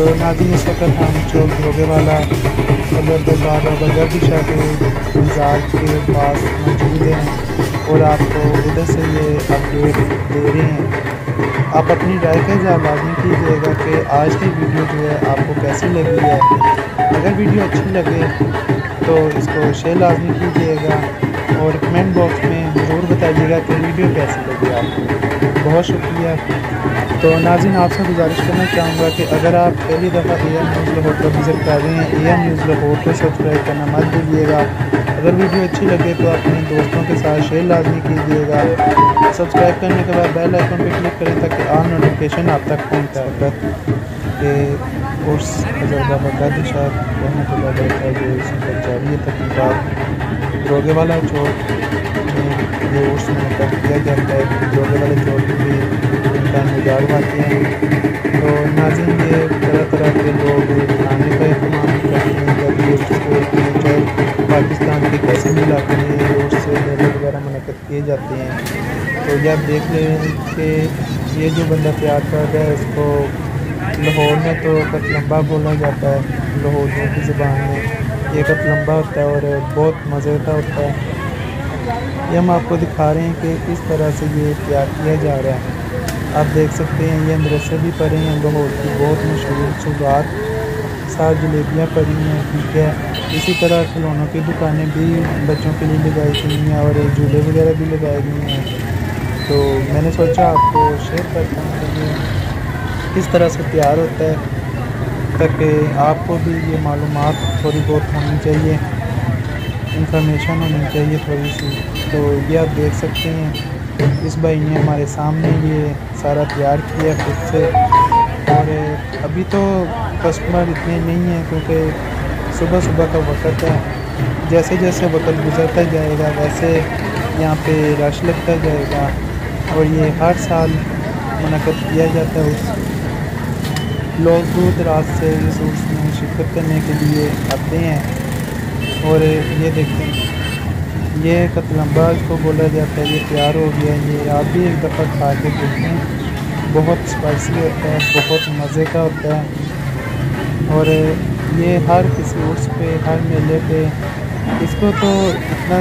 नाज़रीन, इस वक्त हम चौक धोखे वाला गर्दिशा के बाज़ार के पास मौजूद हैं और आपको उधर से ये अपडेट दे रहे हैं। आप अपनी राय का इज़हार लाज़मी कीजिएगा कि आज की वीडियो जो है आपको कैसी लगी है। अगर वीडियो अच्छी लगे तो इसको शेयर लाज़मी कीजिएगा और कमेंट बॉक्स में ज़रूर बताइएगा कि वीडियो कैसी लगी आपको। बहुत शुक्रिया। तो नाज़रीन, आपसे गुजारिश करना चाहूँगा कि अगर आप पहली दफ़ा एआर न्यूज़ लाहौर पर विज़िट कर रहे हैं, एआर न्यूज़ लाहौर को सब्सक्राइब करना मत भूलिएगा। अगर वीडियो अच्छी लगे तो अपने दोस्तों के साथ शेयर लाज़मी कीजिएगा। सब्सक्राइब करने के बाद बेल आइकन पर क्लिक करें ताकि ऑल नोटिफिकेशन आप तक पहुँच सके। उर्स गर्दिशा रहने के बाद जो इसमें जारी तकरीबा धोखे वाला चौक में ये उर्स मुनक़्क़द किया जाता है। धोखे वाले चौक भी इनका मिजाज आते हैं। तो नाज़रीन, ये तरह तरह के लोग खाने का इस्तेमाल करते हैं जब ये उर्स को, चाहे पाकिस्तान के किसी भी इलाके में उर्स मेले वगैरह मुनक़्क़द किए जाते हैं। तो जब देख लें कि ये जो बंदा तैयार कर रहा है इसको लाहौर में तो कतलम्बा बोला जाता है, लाहौरियों की ज़ुबान में ये कतलम्बा होता है और बहुत मज़े का होता है। ये हम आपको दिखा रहे हैं कि किस तरह से ये तैयार किया जा रहा है। आप देख सकते हैं ये मदरसे भी पड़े हैं लाहौर की बहुत मशहूर सौगात, साथ जलेबियाँ पड़ी हैं, ठीक है। इसी तरह खिलौनों की दुकानें भी बच्चों के लिए लगाई गई हैं और झूले वगैरह भी लगाए गए हैं। तो मैंने सोचा आपको शेयर करता हूँ कि किस तरह से तैयार होता है, ताकि आपको भी ये मालूमात थोड़ी बहुत होनी चाहिए, इंफॉर्मेशन होनी चाहिए थोड़ी सी। तो ये आप देख सकते हैं इस भाई ने हमारे सामने ये सारा तैयार किया खुद से। और अभी तो कस्टमर इतने नहीं हैं क्योंकि सुबह सुबह का वक्त है। जैसे जैसे वक्त गुजरता जाएगा वैसे यहाँ पे रश लगता जाएगा और ये हर साल मुनक़्क़द किया जाता है। उस लोग दूर दराज से इस उर्स में शिरकत करने के लिए आते हैं। और ये देखें, ये कतलम्बा इसको बोला जाता है, ये तैयार हो गया। ये आप भी एक दफ़ा खा के देखें, बहुत स्पाइसी होता है, बहुत मज़े का होता है। और ये हर किसी उर्स पे, हर मेले पे इसको तो इतना